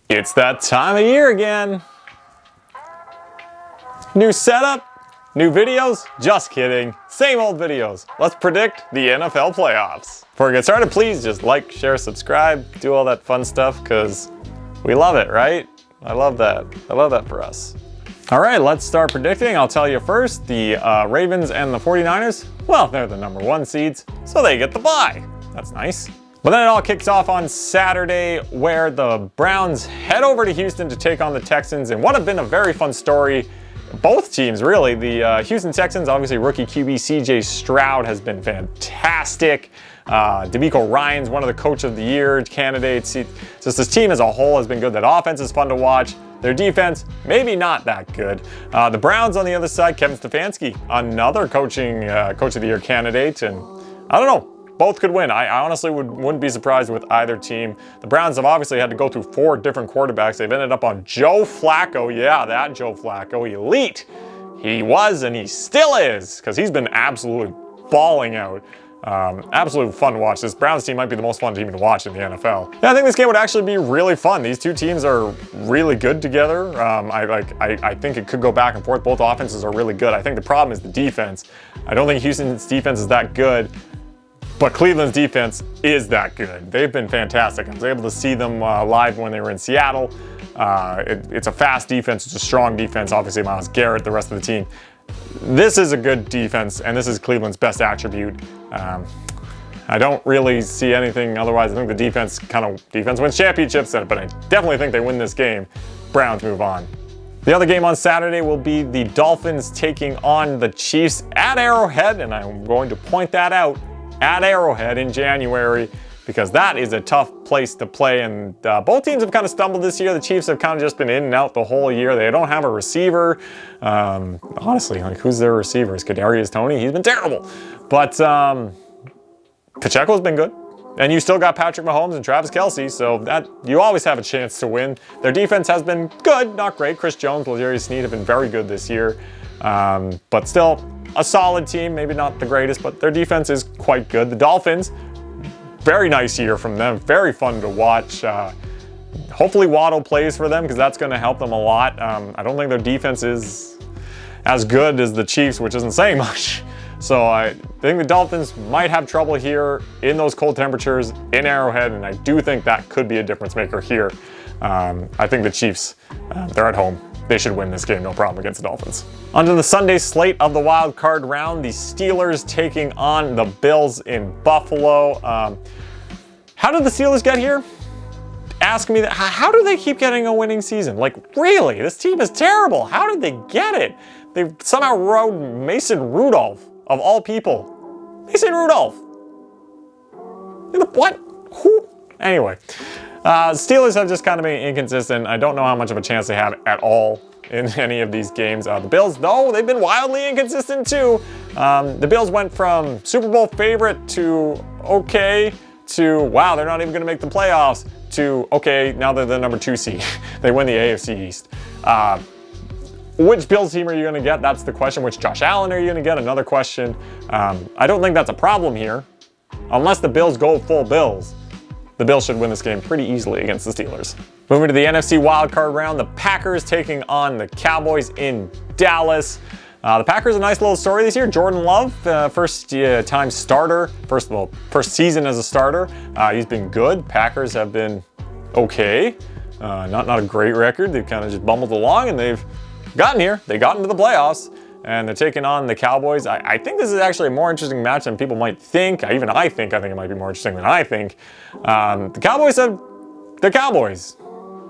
It's that time of year again. New setup, new videos? Just kidding. Same old videos. Let's predict the NFL playoffs. Before we get started, please just like, share, subscribe, do all that fun stuff because we love it, right? I love that. I love that for us. All right, let's start predicting. I'll tell you first, the Ravens and the 49ers, well, they're the #1 seeds, so they get the bye. That's nice. But then it all kicks off on Saturday where the Browns head over to Houston to take on the Texans in what have been a very fun story. Both teams, really. The Houston Texans, obviously rookie QB CJ Stroud has been fantastic. DeMeco Ryans, one of the Coach of the Year candidates. Just this team as a whole has been good. That offense is fun to watch. Their defense, maybe not that good. The Browns on the other side, Kevin Stefanski, another Coach of the Year candidate. And I don't know. Both could win. I honestly wouldn't be surprised with either team. The Browns have obviously had to go through 4 different quarterbacks. They've ended up on Joe Flacco. Yeah, that Joe Flacco, elite. He was and he still is because he's been absolutely balling out. Absolute fun to watch. This Browns team might be the most fun team to watch in the NFL. Yeah, I think this game would actually be really fun. These two teams are really good together. I think it could go back and forth. Both offenses are really good. I think the problem is the defense. I don't think Houston's defense is that good. But Cleveland's defense is that good. They've been fantastic. I was able to see them live when they were in Seattle. It's a fast defense. It's a strong defense. Obviously, Myles Garrett, the rest of the team. This is a good defense, and this is Cleveland's best attribute. I don't really see anything otherwise. I think the defense wins championships, but I definitely think they win this game. Browns move on. The other game on Saturday will be the Dolphins taking on the Chiefs at Arrowhead, and I'm going to point that out. At Arrowhead in January, because that is a tough place to play, and both teams have kind of stumbled this year. The Chiefs have kind of just been in and out the whole year. They don't have a receiver. Honestly, like, who's their receivers? Kadarius Toney, he's been terrible. But Pacheco's been good, and you still got Patrick Mahomes and Travis Kelce, so that you always have a chance to win. Their defense has been good, not great. Chris Jones, L'Jarius Sneed have been very good this year, but still a solid team, maybe not the greatest, but their defense is quite good. The Dolphins, very nice year from them, very fun to watch. Hopefully Waddle plays for them because that's going to help them a lot. I don't think their defense is as good as the Chiefs, which isn't saying much. So I think the Dolphins might have trouble here in those cold temperatures in Arrowhead, and I do think that could be a difference maker here. I think the Chiefs, they're at home. They should win this game, no problem, against the Dolphins. On to the Sunday slate of the wild card round. The Steelers taking on the Bills in Buffalo. How did the Steelers get here? Ask me that. How do they keep getting a winning season? Like, really? This team is terrible. How did they get it? They somehow rode Mason Rudolph, of all people. Mason Rudolph. What? Who? Anyway. Steelers have just kind of been inconsistent. I don't know how much of a chance they have at all in any of these games. The Bills, though, they've been wildly inconsistent too. The Bills went from Super Bowl favorite to okay to wow, they're not even going to make the playoffs to okay, now they're the #2 seed. They win the AFC East. Which Bills team are you going to get? That's the question. Which Josh Allen are you going to get? Another question. I don't think that's a problem here. Unless the Bills go full Bills. The Bills should win this game pretty easily against the Steelers. Moving to the NFC wildcard round, the Packers taking on the Cowboys in Dallas. The Packers, a nice little story this year. Jordan Love, first-time starter. First season as a starter. He's been good. Packers have been okay. Not a great record. They've kind of just bumbled along, and they've gotten here. They got into the playoffs. And they're taking on the Cowboys. I think this is actually a more interesting match than people might think. I think it might be more interesting than I think. The Cowboys they're Cowboys.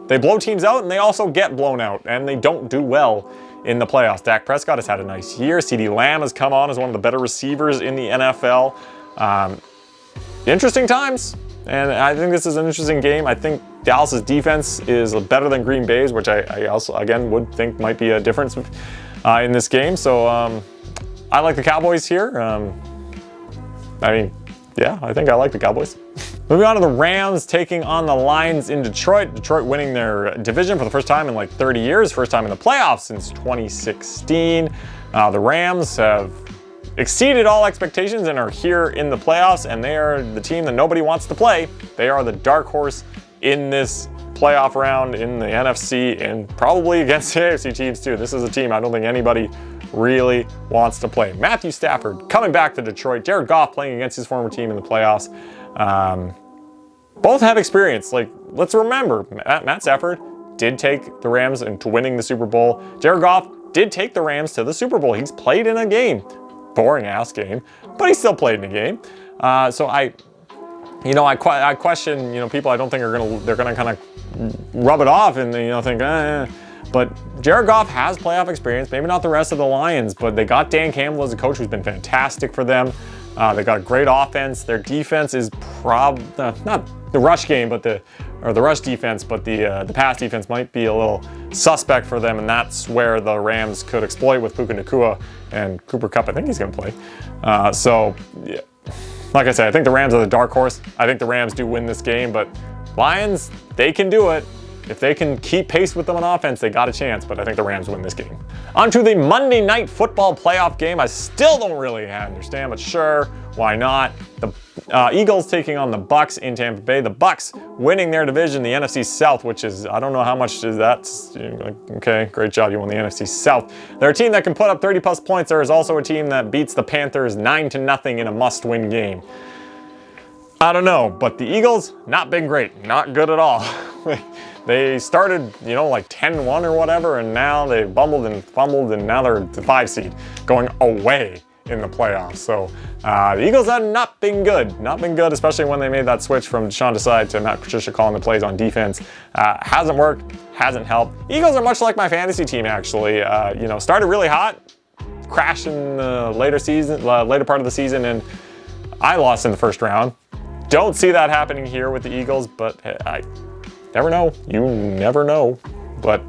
They blow teams out and they also get blown out. And they don't do well in the playoffs. Dak Prescott has had a nice year. CeeDee Lamb has come on as one of the better receivers in the NFL. Interesting times. And I think this is an interesting game. I think Dallas's defense is better than Green Bay's, which I also, again, would think might be a difference in this game. So I like the Cowboys here. I think I like the Cowboys. Moving on to the Rams taking on the Lions in Detroit. Detroit winning their division for the first time in like 30 years. First time in the playoffs since 2016. The Rams have exceeded all expectations and are here in the playoffs, and they are the team that nobody wants to play. They are the dark horse in this playoff round in the NFC and probably against the AFC teams too. This is a team I don't think anybody really wants to play. Matthew Stafford coming back to Detroit. Jared Goff playing against his former team in the playoffs. Both have experience. Like, let's remember, Matt Stafford did take the Rams into winning the Super Bowl. Jared Goff did take the Rams to the Super Bowl. He's played in a game. Boring ass game, but he still played in a game. So I question, people I don't think they're gonna kind of rub it off and, think, But Jared Goff has playoff experience, maybe not the rest of the Lions, but they got Dan Campbell as a coach who's been fantastic for them. They got a great offense. Their defense is not the rush game, but the rush defense, but the pass defense might be a little suspect for them, and that's where the Rams could exploit with Puka Nacua and Cooper Kupp. I think he's going to play. Yeah. Like I said, I think the Rams are the dark horse. I think the Rams do win this game, but Lions, they can do it. If they can keep pace with them on offense, they got a chance, but I think the Rams win this game. On to the Monday Night Football playoff game. I still don't really understand, but sure, why not? The Eagles taking on the Bucs in Tampa Bay. The Bucs winning their division, the NFC South, which is, I don't know how much is that. Okay, great job, you won the NFC South. They're a team that can put up 30+ points. There is also a team that beats the Panthers 9-0 in a must-win game. I don't know, but the Eagles, not been great, not good at all. They started, like 10-1 or whatever, and now they bumbled and fumbled, and now they're the 5 seed, going away in the playoffs. So the Eagles have not been good, especially when they made that switch from Sean Desai to Matt Patricia calling the plays on defense. Hasn't worked, hasn't helped. Eagles are much like my fantasy team, actually. Started really hot, crashed in the later part of the season, and I lost in the first round. Don't see that happening here with the Eagles, but I never know. You never know. But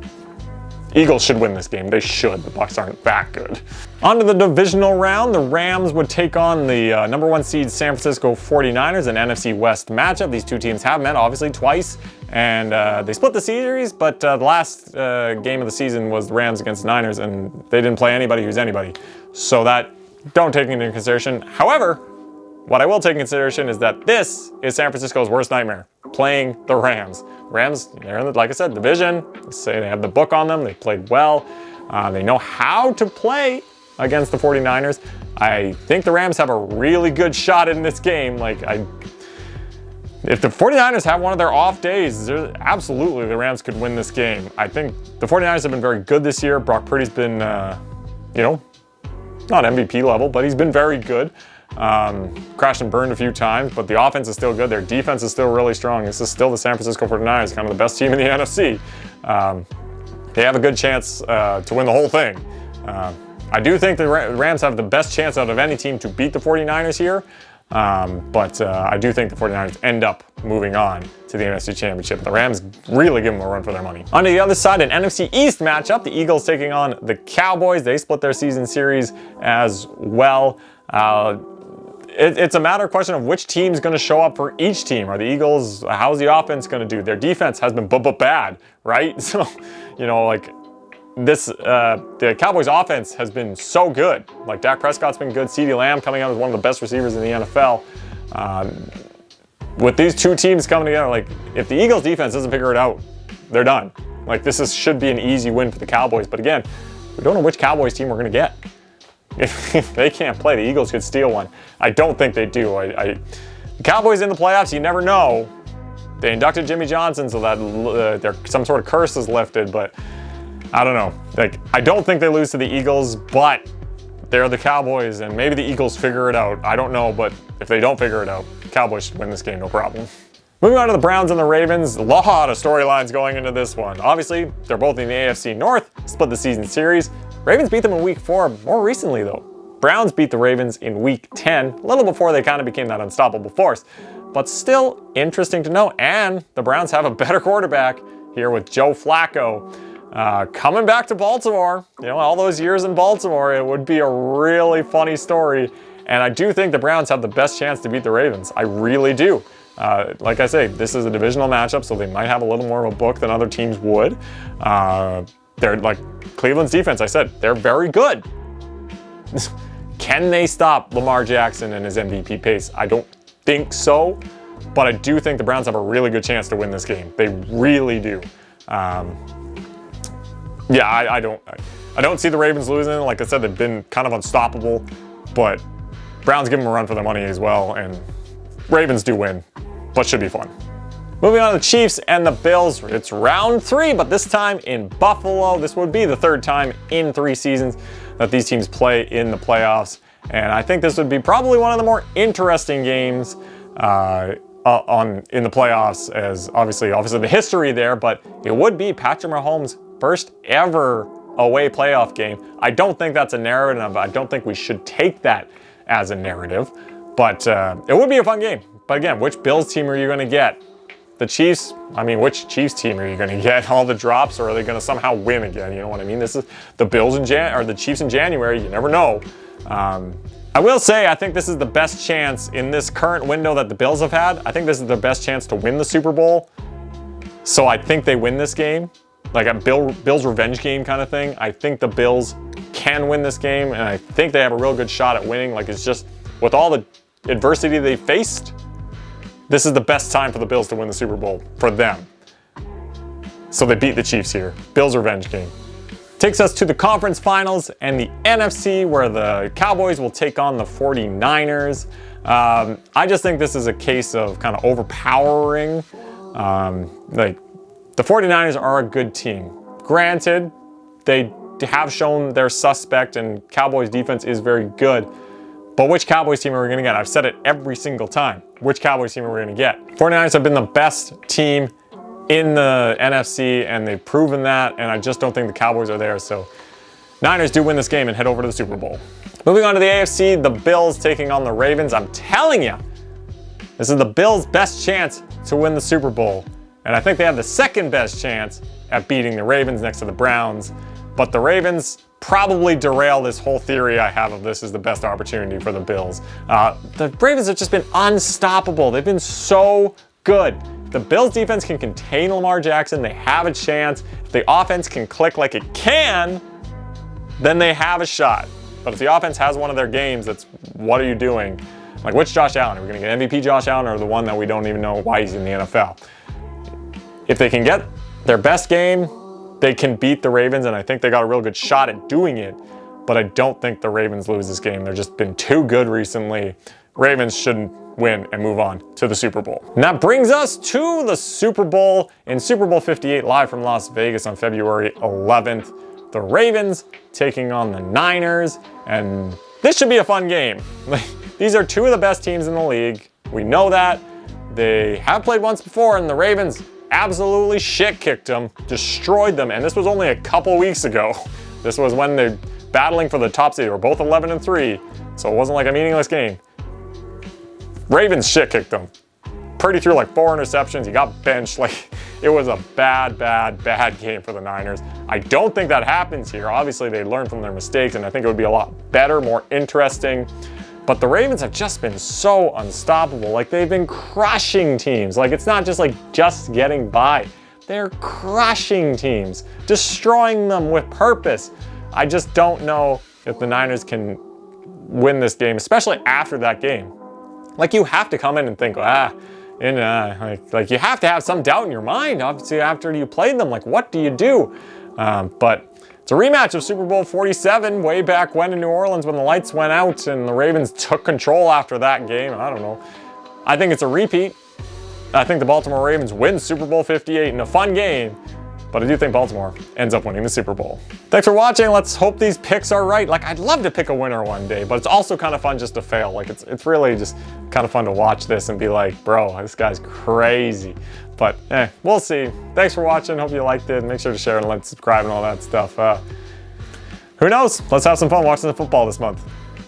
Eagles should win this game. They should. The Bucs aren't that good. On to the divisional round. The Rams would take on the number 1 seed San Francisco 49ers, an NFC West matchup. These two teams have met, obviously, twice, and they split the series, but the last game of the season was the Rams against the Niners, and they didn't play anybody who's anybody. So that, don't take into consideration. However, what I will take into consideration is that this is San Francisco's worst nightmare, playing the Rams. Rams, they're in the, like I said, division. Say they have the book on them. They played well. They know how to play against the 49ers. I think the Rams have a really good shot in this game. If the 49ers have one of their off days, absolutely the Rams could win this game. I think the 49ers have been very good this year. Brock Purdy's been, not MVP level, but he's been very good. Crashed and burned a few times, but the offense is still good. Their defense is still really strong. This is still the San Francisco 49ers, kind of the best team in the NFC. They have a good chance to win the whole thing. I do think the Rams have the best chance out of any team to beat the 49ers here, but I do think the 49ers end up moving on to the NFC Championship. The Rams really give them a run for their money. On to the other side, an NFC East matchup. The Eagles taking on the Cowboys. They split their season series as well. It's a matter of question of which team's going to show up for each team. Are the Eagles, how's the offense going to do? Their defense has been bad, right? So, the Cowboys offense has been so good. Like, Dak Prescott's been good. CeeDee Lamb coming out as one of the best receivers in the NFL. With these two teams coming together, if the Eagles defense doesn't figure it out, they're done. Should be an easy win for the Cowboys. But again, we don't know which Cowboys team we're going to get. If they can't play, the Eagles could steal one. I don't think they do. The Cowboys in the playoffs, you never know. They inducted Jimmy Johnson so that some sort of curse is lifted, but I don't know. I don't think they lose to the Eagles, but they're the Cowboys, and maybe the Eagles figure it out. I don't know, but if they don't figure it out, the Cowboys should win this game, no problem. Moving on to the Browns and the Ravens, a lot of storylines going into this one. Obviously, they're both in the AFC North, split the season series. Ravens beat them in week 4 more recently, though. Browns beat the Ravens in week 10, a little before they kind of became that unstoppable force. But still interesting to know, and the Browns have a better quarterback here with Joe Flacco. Coming back to Baltimore, all those years in Baltimore, it would be a really funny story. And I do think the Browns have the best chance to beat the Ravens. I really do. Like I say, this is a divisional matchup, so they might have a little more of a book than other teams would. They're like Cleveland's defense, I said, they're very good. Can they stop Lamar Jackson and his MVP pace? I don't think so. but I do think the Browns have a really good chance to win this game. They really do. Yeah, I don't see the Ravens losing. Like I said, they've been kind of unstoppable, but Browns give them a run for their money as well, and Ravens do win, but should be fun. Moving on to the Chiefs and the Bills. It's round 3, but this time in Buffalo. This would be the 3rd time in 3 seasons that these teams play in the playoffs, and I think this would be probably one of the more interesting games in the playoffs, as obviously the history there, but it would be Patrick Mahomes' first ever away playoff game. I don't think that's a narrative. I don't think we should take that as a narrative, but it would be a fun game. But again, which Bills team are you going to get? The Chiefs, I mean, which Chiefs team are you going to get? All the drops, or are they going to somehow win again? You know what I mean? This is the Bills or the Chiefs in January. You never know. I will say, I think this is the best chance in this current window that the Bills have had. I think this is their best chance to win the Super Bowl. So I think they win this game, like a Bills revenge game kind of thing. I think the Bills can win this game, and I think they have a real good shot at winning. Like, it's just, with all the adversity they faced, this is the best time for the Bills to win the Super Bowl for them. So they beat the Chiefs here. Bills revenge game. Takes us to the conference finals and the NFC, where the Cowboys will take on the 49ers. I just think this is a case of kind of overpowering. Like, the 49ers are a good team. Granted, they have shown they're suspect, and Cowboys defense is very good. But which Cowboys team are we going to get? I've said it every single time. Which Cowboys team are we going to get? 49ers have been the best team in the NFC, and they've proven that, and I just don't think the Cowboys are there. So Niners do win this game and head over to the Super Bowl. Moving on to the AFC, the Bills taking on the Ravens. I'm telling you, this is the Bills' best chance to win the Super Bowl, and I think they have the second best chance at beating the Ravens next to the Browns. But the Ravens probably derail this whole theory I have of this is the best opportunity for the Bills. The Ravens have just been unstoppable. They've been so good. If the Bills defense can contain Lamar Jackson, they have a chance. If the offense can click like it can, then they have a shot. But if the offense has one of their games that's, what are you doing? Like, which Josh Allen? Are we going to get MVP Josh Allen, or the one that we don't even know why he's in the NFL? If they can get their best game, they can beat the Ravens, and I think they got a real good shot at doing it. But I don't think the Ravens lose this game. They've just been too good recently. Ravens shouldn't win and move on to the Super Bowl. And that brings us to the Super Bowl in Super Bowl 58, live from Las Vegas on February 11th. The Ravens taking on the Niners, and this should be a fun game. These are two of the best teams in the league. We know that. They have played once before, and the Ravens absolutely shit-kicked them, destroyed them, and this was only a couple weeks ago. This was when they're battling for the top seed. They were both 11-3, so it wasn't like a meaningless game. Ravens shit-kicked them. Purdy threw like 4 interceptions. He got benched. Like, it was a bad game for the Niners. I don't think that happens here. Obviously, they learned from their mistakes, and I think it would be a lot better, more interesting. But the Ravens have just been so unstoppable. Like, they've been crushing teams. Like, it's not just like just getting by. They're crushing teams, destroying them with purpose. I just don't know if the Niners can win this game, especially after that game. Like, you have to come in and think, like you have to have some doubt in your mind, obviously, after you played them. Like, what do you do? But it's a rematch of Super Bowl 47 way back when in New Orleans, when the lights went out and the Ravens took control after that game. I don't know. I think it's a repeat. I think the Baltimore Ravens win Super Bowl 58 in a fun game, but I do think Baltimore ends up winning the Super Bowl. Thanks for watching. Let's hope these picks are right. Like, I'd love to pick a winner one day, but it's also kind of fun just to fail. Like, it's really just kind of fun to watch this and be like, bro, this guy's crazy. But we'll see. Thanks for watching. Hope you liked it. Make sure to share and like, subscribe and all that stuff. Who knows? Let's have some fun watching the football this month.